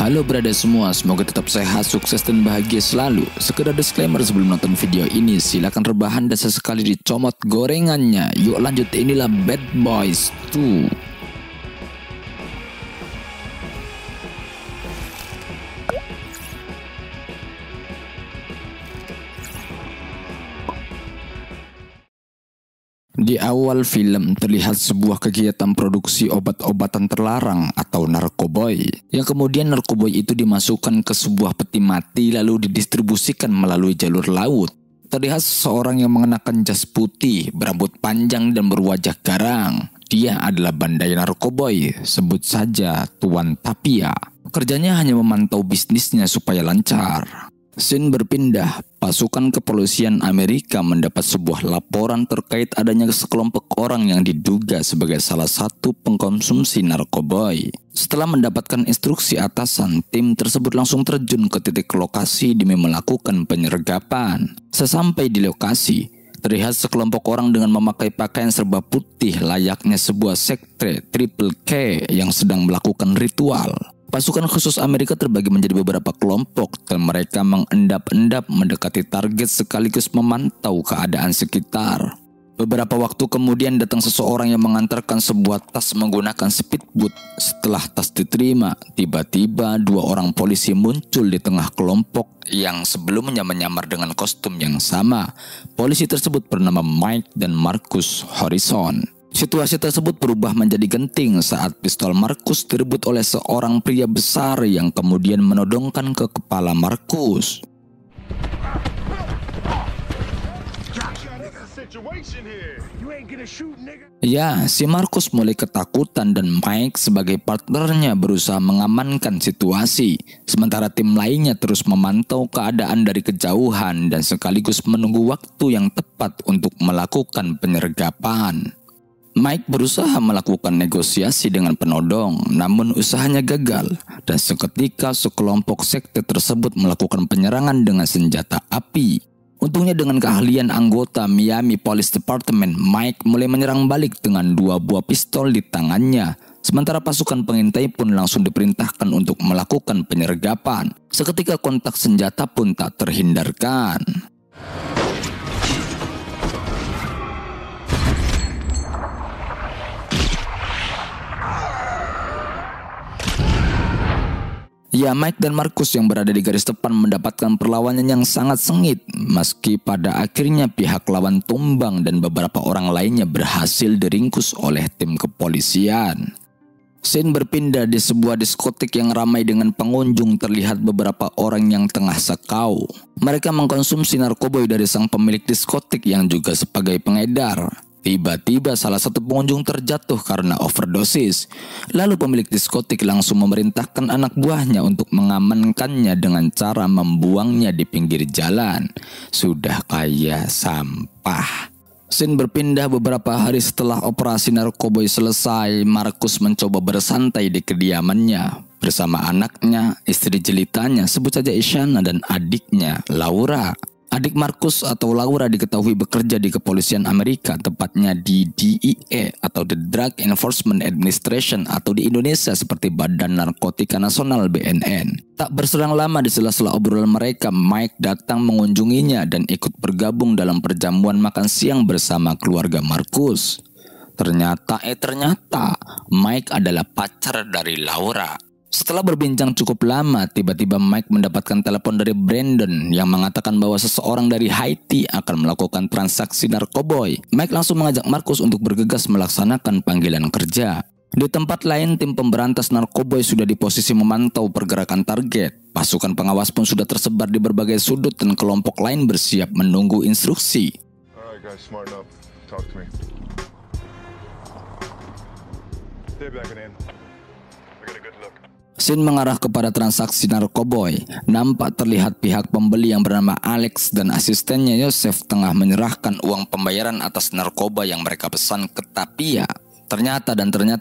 Halo brother semua, semoga tetap sehat, sukses dan bahagia selalu. Sekedar disclaimer sebelum nonton video ini, silakan rebahan dan sesekali dicomot gorengannya. Yuk lanjut, inilah Bad Boys 2. Di awal film terlihat sebuah kegiatan produksi obat-obatan terlarang atau narkoboy, yang kemudian narkoboy itu dimasukkan ke sebuah peti mati lalu didistribusikan melalui jalur laut. Terlihat seseorang yang mengenakan jas putih, berambut panjang dan berwajah garang. Dia adalah bandai narkoboy, sebut saja Tuan Tapia. Kerjanya hanya memantau bisnisnya supaya lancar. Scene berpindah, pasukan kepolisian Amerika mendapat sebuah laporan terkait adanya sekelompok orang yang diduga sebagai salah satu pengkonsumsi narkoboy. Setelah mendapatkan instruksi atasan, tim tersebut langsung terjun ke titik lokasi demi melakukan penyergapan. Sesampai di lokasi, terlihat sekelompok orang dengan memakai pakaian serba putih layaknya sebuah sekte Triple K yang sedang melakukan ritual. Pasukan khusus Amerika terbagi menjadi beberapa kelompok dan mereka mengendap-endap mendekati target sekaligus memantau keadaan sekitar. Beberapa waktu kemudian datang seseorang yang mengantarkan sebuah tas menggunakan speedboat. Setelah tas diterima, tiba-tiba dua orang polisi muncul di tengah kelompok yang sebelumnya menyamar dengan kostum yang sama. Polisi tersebut bernama Mike dan Marcus Horizon. Situasi tersebut berubah menjadi genting saat pistol Marcus direbut oleh seorang pria besar yang kemudian menodongkan ke kepala Marcus. Ya, si Marcus mulai ketakutan dan Mike sebagai partnernya berusaha mengamankan situasi. Sementara tim lainnya terus memantau keadaan dari kejauhan dan sekaligus menunggu waktu yang tepat untuk melakukan penyergapan. Mike berusaha melakukan negosiasi dengan penodong, namun usahanya gagal dan seketika sekelompok sekte tersebut melakukan penyerangan dengan senjata api. Untungnya dengan keahlian anggota Miami Police Department, Mike mulai menyerang balik dengan dua buah pistol di tangannya. Sementara pasukan pengintai pun langsung diperintahkan untuk melakukan penyergapan. Seketika kontak senjata pun tak terhindarkan. Ya, Mike dan Marcus yang berada di garis depan mendapatkan perlawanan yang sangat sengit. Meski pada akhirnya pihak lawan tumbang dan beberapa orang lainnya berhasil diringkus oleh tim kepolisian. Scene berpindah di sebuah diskotik yang ramai dengan pengunjung. Terlihat beberapa orang yang tengah sekau. Mereka mengkonsumsi narkoboy dari sang pemilik diskotik yang juga sebagai pengedar. Tiba-tiba salah satu pengunjung terjatuh karena overdosis. Lalu pemilik diskotik langsung memerintahkan anak buahnya untuk mengamankannya dengan cara membuangnya di pinggir jalan. Sudah kayak sampah. Scene berpindah beberapa hari setelah operasi narkoboy selesai. Marcus mencoba bersantai di kediamannya bersama anaknya, istri jelitanya, sebut saja Isyana, dan adiknya Laura. Adik Marcus atau Laura diketahui bekerja di kepolisian Amerika, tepatnya di DEA atau The Drug Enforcement Administration, atau di Indonesia seperti Badan Narkotika Nasional BNN. Tak berselang lama di sela-sela obrolan mereka, Mike datang mengunjunginya dan ikut bergabung dalam perjamuan makan siang bersama keluarga Marcus. Ternyata Mike adalah pacar dari Laura. Setelah berbincang cukup lama, tiba-tiba Mike mendapatkan telepon dari Brandon yang mengatakan bahwa seseorang dari Haiti akan melakukan transaksi narkoboy. Mike langsung mengajak Marcus untuk bergegas melaksanakan panggilan kerja. Di tempat lain, tim pemberantas narkoboy sudah di posisi memantau pergerakan target. Pasukan pengawas pun sudah tersebar di berbagai sudut dan kelompok lain bersiap menunggu instruksi. Alright guys, smarten up. Talk to me. Stay back in. I got a good look. Scene mengarah kepada transaksi narkoboy. Nampak terlihat pihak pembeli yang bernama Alex dan asistennya Yosef tengah menyerahkan uang pembayaran atas narkoba yang mereka pesan ke Tapia. Ternyata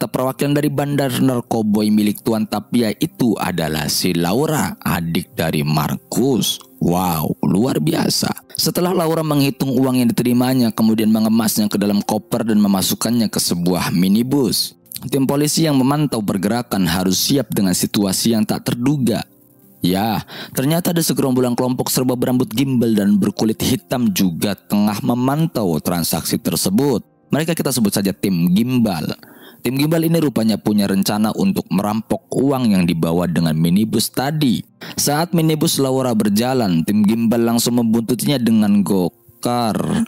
perwakilan dari bandar narkoboy milik Tuan Tapia itu adalah si Laura, adik dari Marcus. Wow, luar biasa. Setelah Laura menghitung uang yang diterimanya, kemudian mengemasnya ke dalam koper dan memasukkannya ke sebuah minibus. Tim polisi yang memantau pergerakan harus siap dengan situasi yang tak terduga. Ya, ternyata ada segerombolan kelompok serba berambut gimbal dan berkulit hitam juga tengah memantau transaksi tersebut. Mereka kita sebut saja tim gimbal. Tim gimbal ini rupanya punya rencana untuk merampok uang yang dibawa dengan minibus tadi. Saat minibus Laura berjalan, tim gimbal langsung membuntutinya dengan gokar.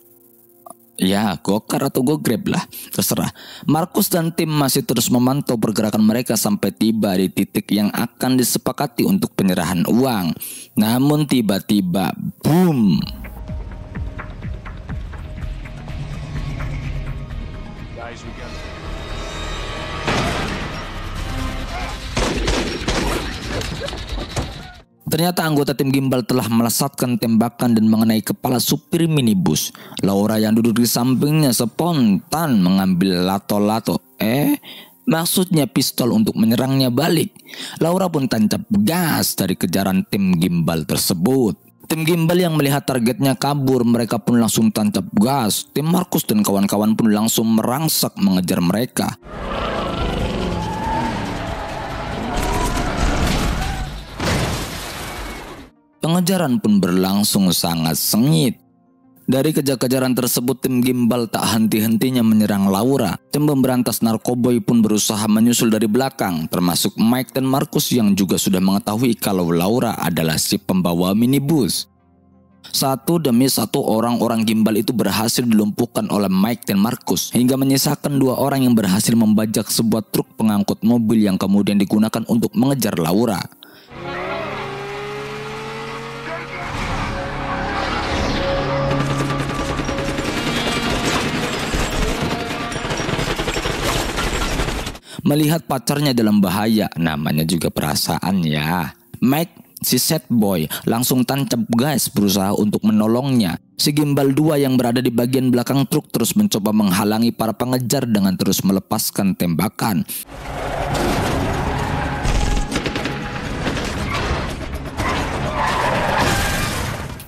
Ya, gokar atau gograb lah, terserah. Markus dan tim masih terus memantau pergerakan mereka sampai tiba di titik yang akan disepakati untuk penyerahan uang. Namun tiba-tiba, boom! Guys, we got Ternyata anggota tim gimbal telah melesatkan tembakan dan mengenai kepala supir minibus. Laura yang duduk di sampingnya spontan mengambil lato-lato. Maksudnya pistol untuk menyerangnya balik. Laura pun tancap gas dari kejaran tim gimbal tersebut. Tim gimbal yang melihat targetnya kabur, mereka pun langsung tancap gas. Tim Markus dan kawan-kawan pun langsung merangsak mengejar mereka. Pengejaran pun berlangsung sangat sengit. Dari kejar-kejaran tersebut, tim gimbal tak henti-hentinya menyerang Laura. Tim pemberantas narkoboy pun berusaha menyusul dari belakang, termasuk Mike dan Markus yang juga sudah mengetahui kalau Laura adalah si pembawa minibus. Satu demi satu orang-orang gimbal itu berhasil dilumpuhkan oleh Mike dan Markus, hingga menyisakan 2 orang yang berhasil membajak sebuah truk pengangkut mobil yang kemudian digunakan untuk mengejar Laura. Melihat pacarnya dalam bahaya, namanya juga perasaan ya. Mike, si sad boy, langsung tancap gas berusaha untuk menolongnya. Si gimbal 2 yang berada di bagian belakang truk terus mencoba menghalangi para pengejar dengan terus melepaskan tembakan.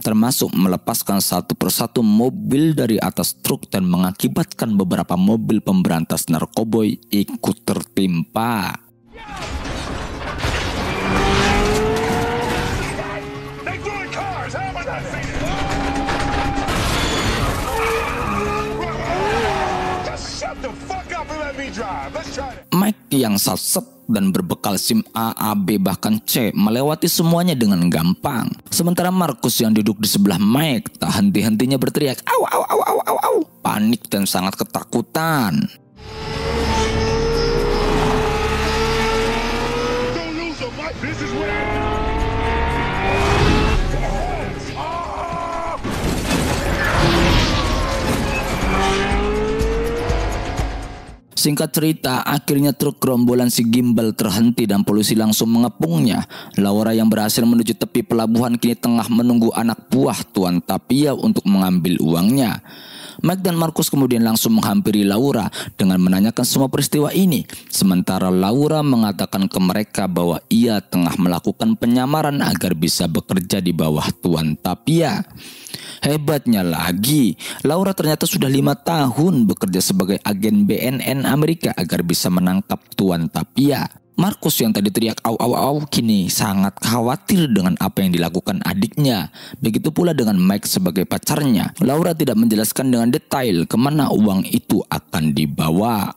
Termasuk melepaskan satu persatu mobil dari atas truk dan mengakibatkan beberapa mobil pemberantas narkoboy ikut tertimpa. Mike yang satset dan berbekal SIM A, B bahkan C melewati semuanya dengan gampang. Sementara Markus yang duduk di sebelah Mike tak henti-hentinya berteriak au au au au au au, panik dan sangat ketakutan. Singkat cerita, akhirnya truk gerombolan si gimbal terhenti dan polisi langsung mengepungnya. Laura yang berhasil menuju tepi pelabuhan kini tengah menunggu anak buah Tuan Tapia untuk mengambil uangnya. Mike dan Markus kemudian langsung menghampiri Laura dengan menanyakan semua peristiwa ini. Sementara Laura mengatakan ke mereka bahwa ia tengah melakukan penyamaran agar bisa bekerja di bawah Tuan Tapia. Hebatnya lagi, Laura ternyata sudah 5 tahun bekerja sebagai agen BNN Amerika agar bisa menangkap Tuan Tapia. Markus yang tadi teriak au au au kini sangat khawatir dengan apa yang dilakukan adiknya. Begitu pula dengan Mike sebagai pacarnya. Laura tidak menjelaskan dengan detail kemana uang itu akan dibawa.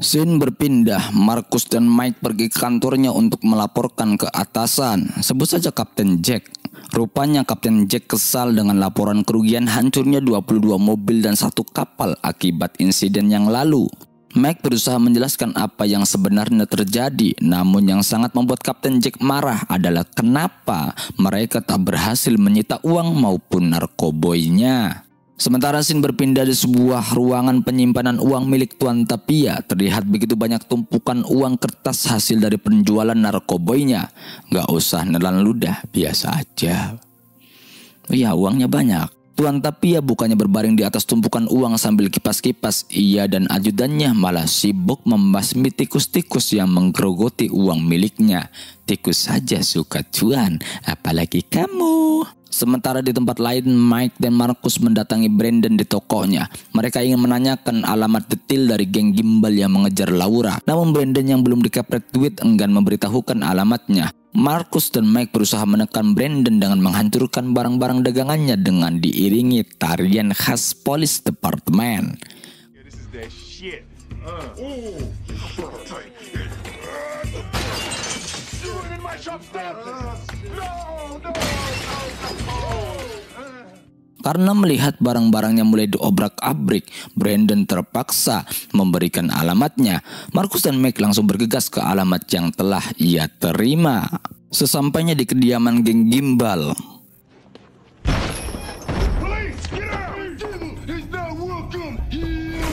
Scene berpindah, Markus dan Mike pergi ke kantornya untuk melaporkan ke atasan. Sebut saja Kapten Jack. Rupanya Kapten Jack kesal dengan laporan kerugian hancurnya 22 mobil dan 1 kapal akibat insiden yang lalu. Mike berusaha menjelaskan apa yang sebenarnya terjadi, namun yang sangat membuat Kapten Jack marah adalah kenapa mereka tak berhasil menyita uang maupun narkoboynya. Sementara scene berpindah di sebuah ruangan penyimpanan uang milik Tuan Tapia. Terlihat begitu banyak tumpukan uang kertas hasil dari penjualan narkoboynya. Gak usah nelan ludah, biasa aja. Iya, uangnya banyak. Tuan Tapia bukannya berbaring di atas tumpukan uang sambil kipas-kipas, ia dan ajudannya malah sibuk membasmi tikus-tikus yang menggerogoti uang miliknya. Tikus saja suka Tuan, apalagi kamu. Sementara di tempat lain, Mike dan Marcus mendatangi Brandon di tokonya. Mereka ingin menanyakan alamat detail dari geng gimbal yang mengejar Laura. Namun Brandon yang belum dikepret duit enggan memberitahukan alamatnya. Marcus dan Mike berusaha menekan Brandon dengan menghancurkan barang-barang dagangannya dengan diiringi tarian khas Police Department. Yeah, this is that shit. Shooting in my shop, stop this. No. Karena melihat barang-barangnya mulai diobrak-abrik, Brandon terpaksa memberikan alamatnya. Marcus dan Mike langsung bergegas ke alamat yang telah ia terima. Sesampainya di kediaman geng gimbal, Police, get out! He's not welcome here.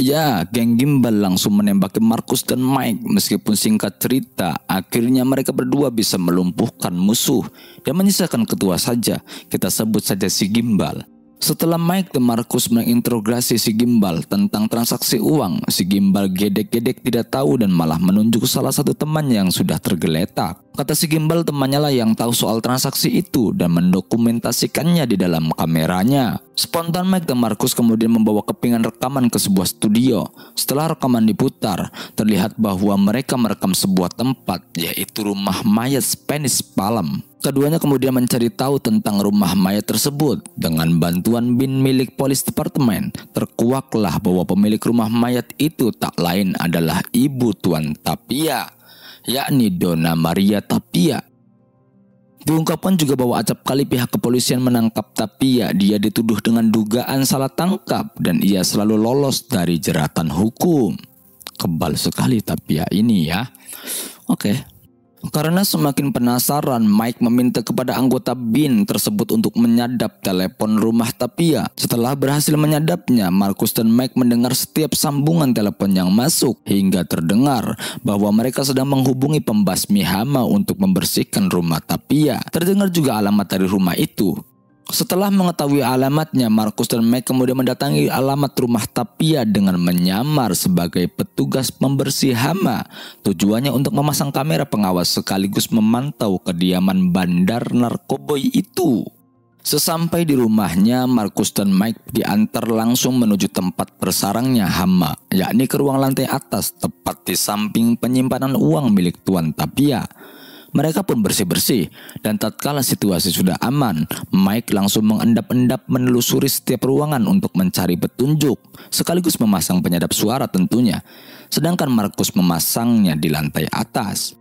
ya, geng gimbal langsung menembaki Marcus dan Mike. Meskipun singkat cerita, akhirnya mereka berdua bisa melumpuhkan musuh dan menyisakan ketua saja. Kita sebut saja si gimbal. Setelah Mike dan Marcus menginterogasi si gimbal tentang transaksi uang, si gimbal gedek-gedek tidak tahu dan malah menunjuk salah satu temannya yang sudah tergeletak. Kata si gimbal temannya lah yang tahu soal transaksi itu dan mendokumentasikannya di dalam kameranya. Spontan Mike dan Marcus kemudian membawa kepingan rekaman ke sebuah studio. Setelah rekaman diputar, terlihat bahwa mereka merekam sebuah tempat, yaitu rumah mayat Spanish Palm. Keduanya kemudian mencari tahu tentang rumah mayat tersebut. Dengan bantuan bin milik Police Department, terkuaklah bahwa pemilik rumah mayat itu tak lain adalah ibu Tuan Tapia, yakni Donna Maria Tapia. Diungkapkan juga bahwa acap kali pihak kepolisian menangkap Tapia, dia dituduh dengan dugaan salah tangkap dan ia selalu lolos dari jeratan hukum. Kebal sekali Tapia ini ya. Oke. Karena semakin penasaran, Mike meminta kepada anggota BIN tersebut untuk menyadap telepon rumah Tapia. Setelah berhasil menyadapnya, Marcus dan Mike mendengar setiap sambungan telepon yang masuk, hingga terdengar bahwa mereka sedang menghubungi pembasmi hama untuk membersihkan rumah Tapia. Terdengar juga alamat dari rumah itu. Setelah mengetahui alamatnya, Marcus dan Mike kemudian mendatangi alamat rumah Tapia dengan menyamar sebagai petugas pembersih hama. Tujuannya untuk memasang kamera pengawas sekaligus memantau kediaman bandar narkoboy itu. Sesampai di rumahnya, Marcus dan Mike diantar langsung menuju tempat bersarangnya hama, yakni ke ruang lantai atas tepat di samping penyimpanan uang milik Tuan Tapia. Mereka pun bersih-bersih, dan tatkala situasi sudah aman, Mike langsung mengendap-endap menelusuri setiap ruangan untuk mencari petunjuk, sekaligus memasang penyadap suara tentunya, sedangkan Marcus memasangnya di lantai atas.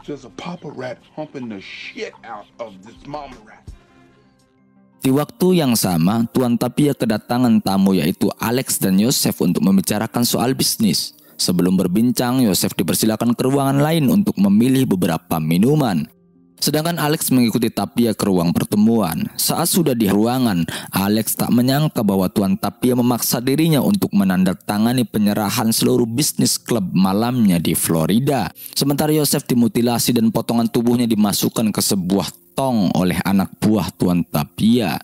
Just a papa rat humping the shit out of this mama rat. Di waktu yang sama, Tuan Tapia kedatangan tamu yaitu Alex dan Yosef untuk membicarakan soal bisnis. Sebelum berbincang, Yosef dipersilakan ke ruangan lain untuk memilih beberapa minuman. Sedangkan Alex mengikuti Tapia ke ruang pertemuan. Saat sudah di ruangan, Alex tak menyangka bahwa Tuan Tapia memaksa dirinya untuk menandatangani penyerahan seluruh bisnis klub malamnya di Florida. Sementara Yosef dimutilasi dan potongan tubuhnya dimasukkan ke sebuah tong oleh anak buah Tuan Tapia.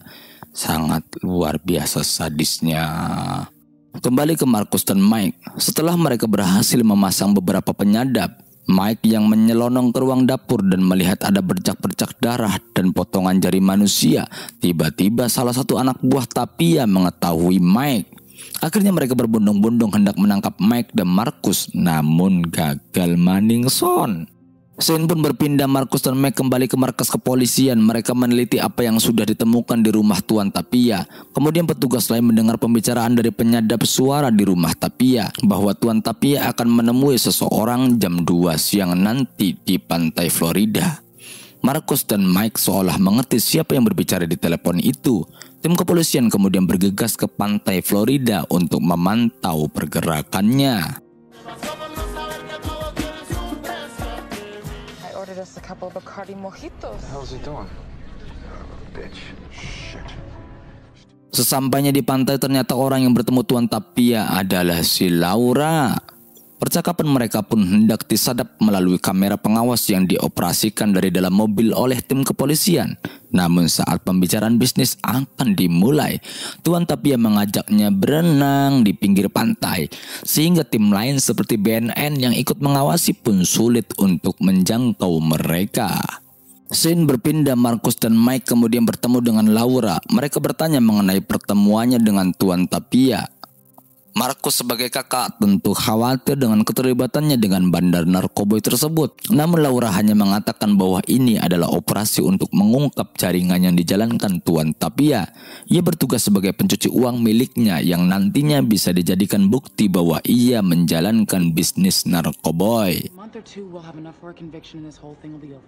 Sangat luar biasa sadisnya. Kembali ke Marcus dan Mike. Setelah mereka berhasil memasang beberapa penyadap, Mike yang menyelonong ke ruang dapur dan melihat ada bercak-bercak darah dan potongan jari manusia. Tiba-tiba salah satu anak buah Tapia mengetahui Mike. Akhirnya mereka berbondong-bondong hendak menangkap Mike dan Marcus, namun gagal maningson. Scene pun berpindah, Marcus dan Mike kembali ke markas kepolisian. Mereka meneliti apa yang sudah ditemukan di rumah Tuan Tapia. Kemudian petugas lain mendengar pembicaraan dari penyadap suara di rumah Tapia bahwa Tuan Tapia akan menemui seseorang jam 2 siang nanti di pantai Florida. Marcus dan Mike seolah mengerti siapa yang berbicara di telepon itu. Tim kepolisian kemudian bergegas ke pantai Florida untuk memantau pergerakannya. Just a couple of Bacardi mojitos. How's he doing? Bitch. Shit. Sesampainya di pantai, ternyata orang yang bertemu Tuan Tapia adalah si Laura. Percakapan mereka pun hendak disadap melalui kamera pengawas yang dioperasikan dari dalam mobil oleh tim kepolisian. Namun saat pembicaraan bisnis akan dimulai, Tuan Tapia mengajaknya berenang di pinggir pantai, sehingga tim lain seperti BNN yang ikut mengawasi pun sulit untuk menjangkau mereka. Scene berpindah, Markus dan Mike kemudian bertemu dengan Laura. Mereka bertanya mengenai pertemuannya dengan Tuan Tapia. Markus sebagai kakak tentu khawatir dengan keterlibatannya dengan bandar narkoba tersebut. Namun Laura hanya mengatakan bahwa ini adalah operasi untuk mengungkap jaringan yang dijalankan Tuan Tapia. Ia bertugas sebagai pencuci uang miliknya yang nantinya bisa dijadikan bukti bahwa ia menjalankan bisnis narkoba.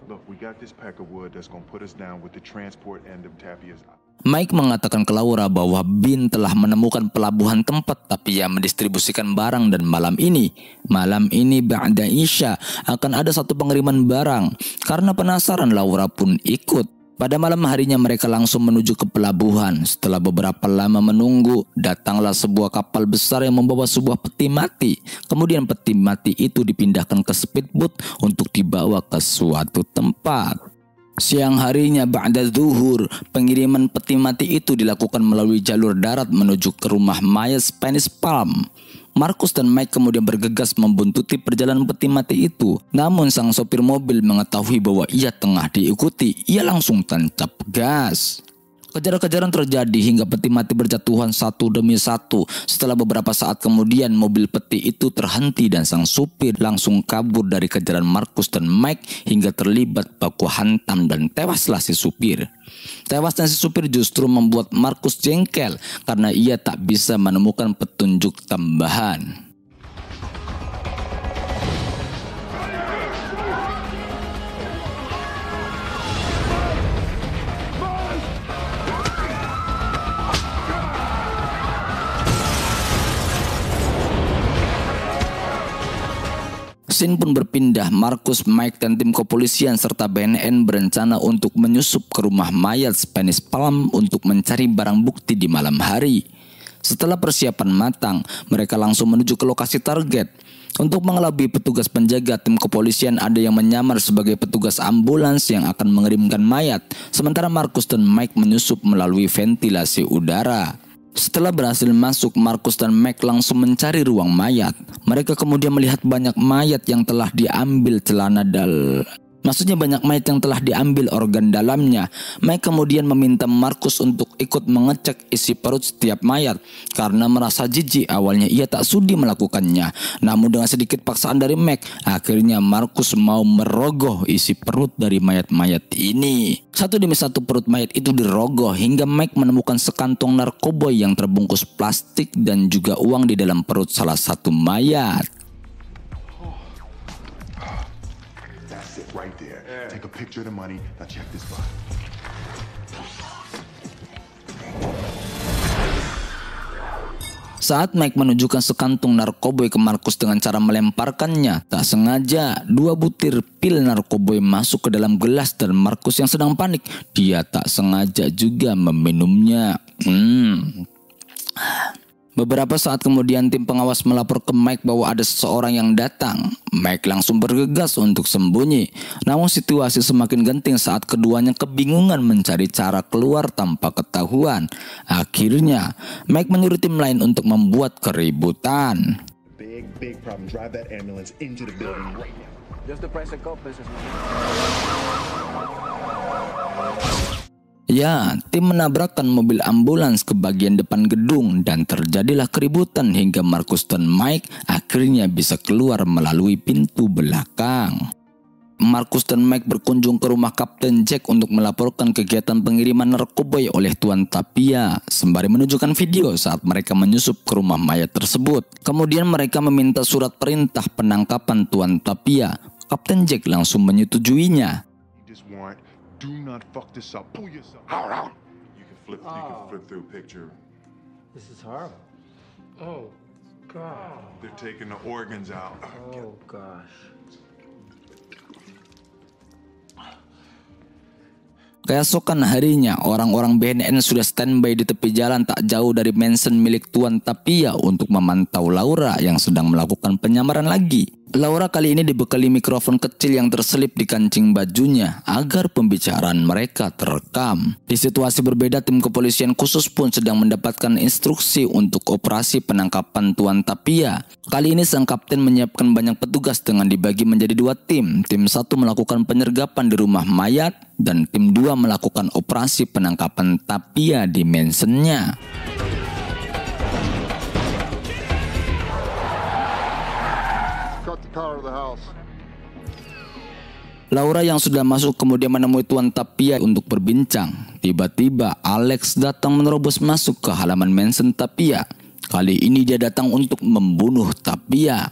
Look, we got this pack of wood that's gonna put us down with the transport end of Tapia's. Mike mengatakan ke Laura bahwa Bin telah menemukan pelabuhan tempat Tapia mendistribusikan barang dan malam ini ba'da Isya akan ada satu pengiriman barang. Karena penasaran, Laura pun ikut. Pada malam harinya mereka langsung menuju ke pelabuhan. Setelah beberapa lama menunggu, datanglah sebuah kapal besar yang membawa sebuah peti mati. Kemudian peti mati itu dipindahkan ke speedboat untuk dibawa ke suatu tempat. Siang harinya ba'da zuhur, pengiriman peti mati itu dilakukan melalui jalur darat menuju ke rumah mayat Spanish Palm. Markus dan Mike kemudian bergegas membuntuti perjalanan peti mati itu. Namun sang sopir mobil mengetahui bahwa ia tengah diikuti. Ia langsung tancap gas. Kejar-kejaran terjadi hingga peti mati berjatuhan satu demi satu. Setelah beberapa saat kemudian, mobil peti itu terhenti dan sang supir langsung kabur dari kejaran Markus dan Mike hingga terlibat baku hantam dan tewaslah si supir. Tewasnya si supir justru membuat Markus jengkel karena ia tak bisa menemukan petunjuk tambahan. Scene pun berpindah. Markus, Mike, dan tim kepolisian serta BNN berencana untuk menyusup ke rumah mayat Spanish Palm untuk mencari barang bukti di malam hari. Setelah persiapan matang, mereka langsung menuju ke lokasi target. Untuk mengelabui petugas penjaga, tim kepolisian ada yang menyamar sebagai petugas ambulans yang akan mengirimkan mayat, sementara Markus dan Mike menyusup melalui ventilasi udara. Setelah berhasil masuk, Markus dan Mike langsung mencari ruang mayat. Mereka kemudian melihat banyak mayat yang telah diambil banyak mayat yang telah diambil organ dalamnya. Mike kemudian meminta Markus untuk ikut mengecek isi perut setiap mayat. Karena merasa jijik, awalnya ia tak sudi melakukannya. Namun dengan sedikit paksaan dari Mike, akhirnya Markus mau merogoh isi perut dari mayat-mayat ini. Satu demi satu perut mayat itu dirogoh hingga Mike menemukan sekantong narkoba yang terbungkus plastik dan juga uang di dalam perut salah satu mayat. Right there. Take a picture of the money. Now check this box. Saat Mike menunjukkan sekantung narkoboy ke Markus dengan cara melemparkannya, tak sengaja 2 butir pil narkoboy masuk ke dalam gelas dan Markus yang sedang panik, dia tak sengaja juga meminumnya. Beberapa saat kemudian tim pengawas melapor ke Mike bahwa ada seseorang yang datang. Mike langsung bergegas untuk sembunyi. Namun situasi semakin genting saat keduanya kebingungan mencari cara keluar tanpa ketahuan. Akhirnya Mike menyuruh tim lain untuk membuat keributan. Big problem. Drive that ambulance into the building right now. Just the price of coke, businessman. Ya, tim menabrakkan mobil ambulans ke bagian depan gedung dan terjadilah keributan hingga Markus dan Mike akhirnya bisa keluar melalui pintu belakang. Markus dan Mike berkunjung ke rumah Kapten Jack untuk melaporkan kegiatan pengiriman narkoba oleh Tuan Tapia, sembari menunjukkan video saat mereka menyusup ke rumah mayat tersebut. Kemudian mereka meminta surat perintah penangkapan Tuan Tapia. Kapten Jack langsung menyetujuinya. Do not fuck this up. Pull yourself. Out. You can flip through picture. This is horrible. Oh, God. They're taking the organs out. Oh, gosh. Keesokan harinya, orang-orang BNN sudah standby di tepi jalan tak jauh dari mansion milik Tuan Tapia untuk memantau Laura yang sedang melakukan penyamaran lagi. Laura kali ini dibekali mikrofon kecil yang terselip di kancing bajunya agar pembicaraan mereka terekam. Di situasi berbeda, tim kepolisian khusus pun sedang mendapatkan instruksi untuk operasi penangkapan Tuan Tapia. Kali ini sang kapten menyiapkan banyak petugas dengan dibagi menjadi 2 tim. Tim 1 melakukan penyergapan di rumah mayat dan tim 2 melakukan operasi penangkapan Tapia di mansionnya. Laura yang sudah masuk kemudian menemui Tuan Tapia untuk berbincang. Tiba-tiba Alex datang menerobos masuk ke halaman mansion Tapia. Kali ini dia datang untuk membunuh Tapia.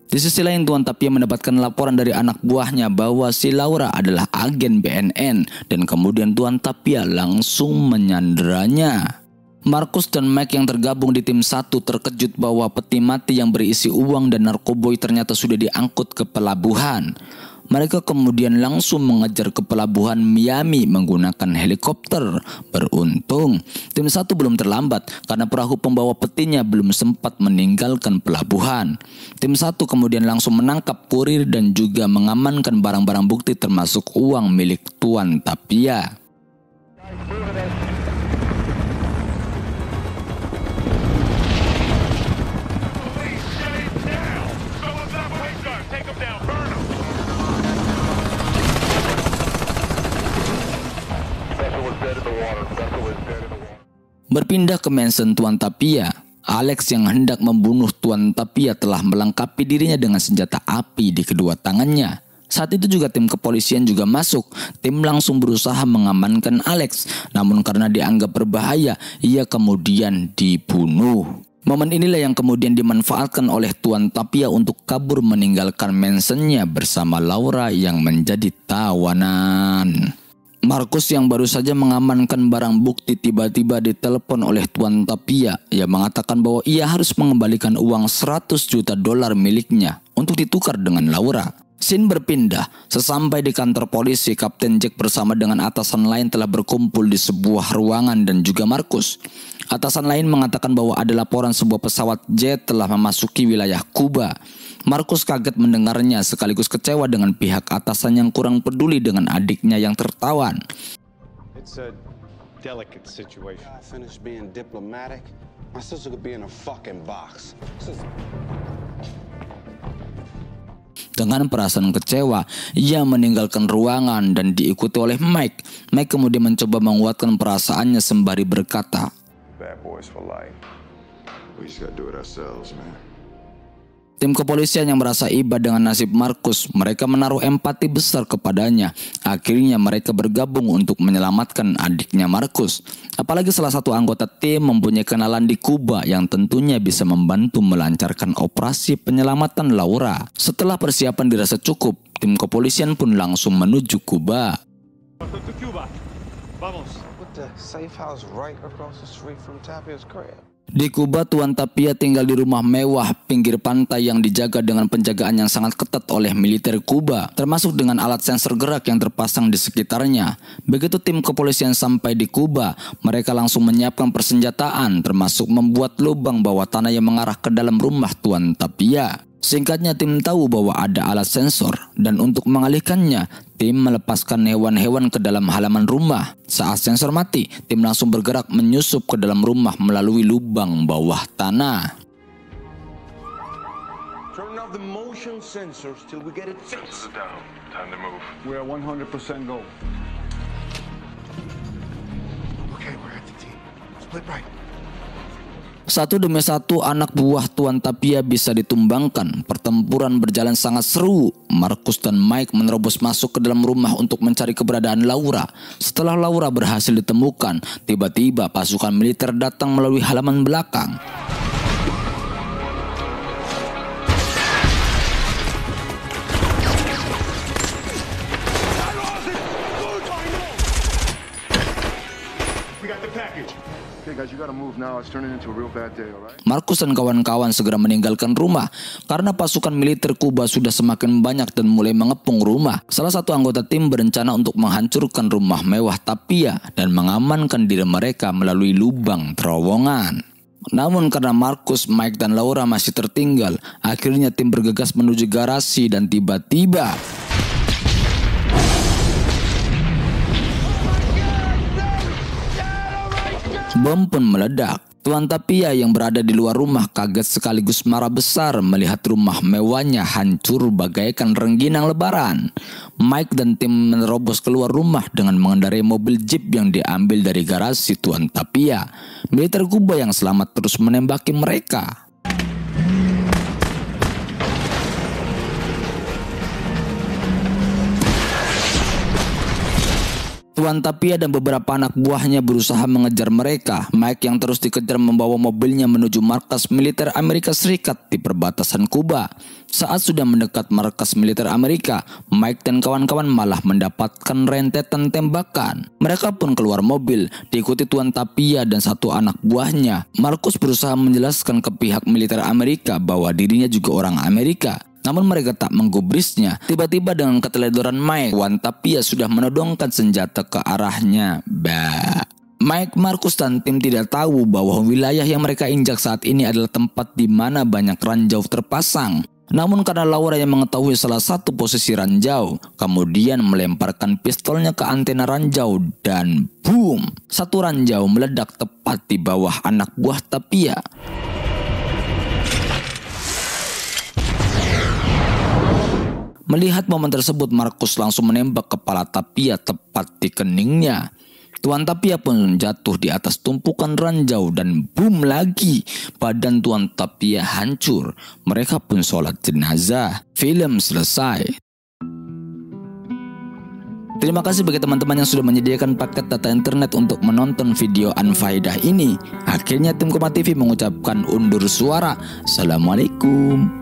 Di sisi lain, Tuan Tapia mendapatkan laporan dari anak buahnya bahwa si Laura adalah agen BNN dan kemudian Tuan Tapia langsung menyanderanya. Markus dan Mike yang tergabung di tim 1 terkejut bahwa peti mati yang berisi uang dan narkoboy ternyata sudah diangkut ke pelabuhan. Mereka kemudian langsung mengejar ke pelabuhan Miami menggunakan helikopter. Beruntung, tim 1 belum terlambat karena perahu pembawa petinya belum sempat meninggalkan pelabuhan. Tim 1 kemudian langsung menangkap kurir dan juga mengamankan barang-barang bukti termasuk uang milik Tuan Tapia. Berpindah ke mansion Tuan Tapia, Alex yang hendak membunuh Tuan Tapia telah melengkapi dirinya dengan senjata api di kedua tangannya. Saat itu juga tim kepolisian juga masuk. Tim langsung berusaha mengamankan Alex, namun karena dianggap berbahaya, ia kemudian dibunuh. Momen inilah yang kemudian dimanfaatkan oleh Tuan Tapia untuk kabur meninggalkan mansionnya bersama Laura yang menjadi tawanan. Markus yang baru saja mengamankan barang bukti tiba-tiba ditelepon oleh Tuan Tapia yang mengatakan bahwa ia harus mengembalikan uang 100 juta dolar miliknya untuk ditukar dengan Laura. Scene berpindah, sesampai di kantor polisi, Kapten Jack bersama dengan atasan lain telah berkumpul di sebuah ruangan dan juga Markus. Atasan lain mengatakan bahwa ada laporan sebuah pesawat jet telah memasuki wilayah Kuba. Markus kaget mendengarnya sekaligus kecewa dengan pihak atasan yang kurang peduli dengan adiknya yang tertawan. It's a delicate situation. I finished being diplomatic. My sister could be in a fucking box. Dengan perasaan kecewa, ia meninggalkan ruangan dan diikuti oleh Mike. Mike kemudian mencoba menguatkan perasaannya sembari berkata, Bad boys for life. We just gotta do it ourselves, man. tim kepolisian yang merasa iba dengan nasib Markus, mereka menaruh empati besar kepadanya. Akhirnya mereka bergabung untuk menyelamatkan adiknya Markus. Apalagi salah satu anggota tim mempunyai kenalan di Kuba yang tentunya bisa membantu melancarkan operasi penyelamatan Laura. Setelah persiapan dirasa cukup, tim kepolisian pun langsung menuju Kuba. With the safe house right across the street from Tapia's crib. Di Kuba, Tuan Tapia tinggal di rumah mewah pinggir pantai yang dijaga dengan penjagaan yang sangat ketat oleh militer Kuba, termasuk dengan alat sensor gerak yang terpasang di sekitarnya. Begitu tim kepolisian sampai di Kuba, mereka langsung menyiapkan persenjataan, termasuk membuat lubang bawah tanah yang mengarah ke dalam rumah Tuan Tapia. Singkatnya, tim tahu bahwa ada alat sensor, dan untuk mengalihkannya, tim melepaskan hewan-hewan ke dalam halaman rumah. Saat sensor mati, tim langsung bergerak menyusup ke dalam rumah melalui lubang bawah tanah. Turn off the motion sensors till we get it fixed. Sit down. Time to move. We're 100% go. Okay, we're at the team. Split right. Satu demi satu anak buah Tuan Tapia bisa ditumbangkan. Pertempuran berjalan sangat seru. Markus dan Mike menerobos masuk ke dalam rumah untuk mencari keberadaan Laura. Setelah Laura berhasil ditemukan, tiba-tiba pasukan militer datang melalui halaman belakang. We got the package. Okay, guys, you gotta move now. It's turning into a real bad day, all right? Markus dan kawan-kawan segera meninggalkan rumah karena pasukan militer Kuba sudah semakin banyak dan mulai mengepung rumah. Salah satu anggota tim berencana untuk menghancurkan rumah mewah Tapia dan mengamankan diri mereka melalui lubang terowongan. Namun karena Markus, Mike, dan Laura masih tertinggal, akhirnya tim bergegas menuju garasi dan tiba-tiba bom pun meledak. Tuan Tapia yang berada di luar rumah kaget sekaligus marah besar melihat rumah mewahnya hancur bagaikan rengginang lebaran. Mike dan tim menerobos keluar rumah dengan mengendarai mobil jeep yang diambil dari garasi Tuan Tapia. Militer Kuba yang selamat terus menembaki mereka. Tuan Tapia dan beberapa anak buahnya berusaha mengejar mereka. Mike yang terus dikejar membawa mobilnya menuju markas militer Amerika Serikat di perbatasan Kuba. Saat sudah mendekat markas militer Amerika, Mike dan kawan-kawan malah mendapatkan rentetan tembakan. Mereka pun keluar mobil, diikuti Tuan Tapia dan satu anak buahnya. Markus berusaha menjelaskan ke pihak militer Amerika bahwa dirinya juga orang Amerika. Namun mereka tak menggubrisnya. Tiba-tiba dengan keteledoran Mike, Tuan Tapia sudah menodongkan senjata ke arahnya. Mike, Markus, dan tim tidak tahu bahwa wilayah yang mereka injak saat ini adalah tempat di mana banyak ranjau terpasang. Namun karena Laura yang mengetahui salah satu posisi ranjau, kemudian melemparkan pistolnya ke antena ranjau dan boom! Satu ranjau meledak tepat di bawah anak buah Tapia. Melihat momen tersebut, Markus langsung menembak kepala Tapia tepat di keningnya. Tuan Tapia pun jatuh di atas tumpukan ranjau dan boom lagi. Badan Tuan Tapia hancur. Mereka pun sholat jenazah. Film selesai. Terima kasih bagi teman-teman yang sudah menyediakan paket data internet untuk menonton video Unfaedah ini. Akhirnya tim Kompas TV mengucapkan undur suara. Assalamualaikum.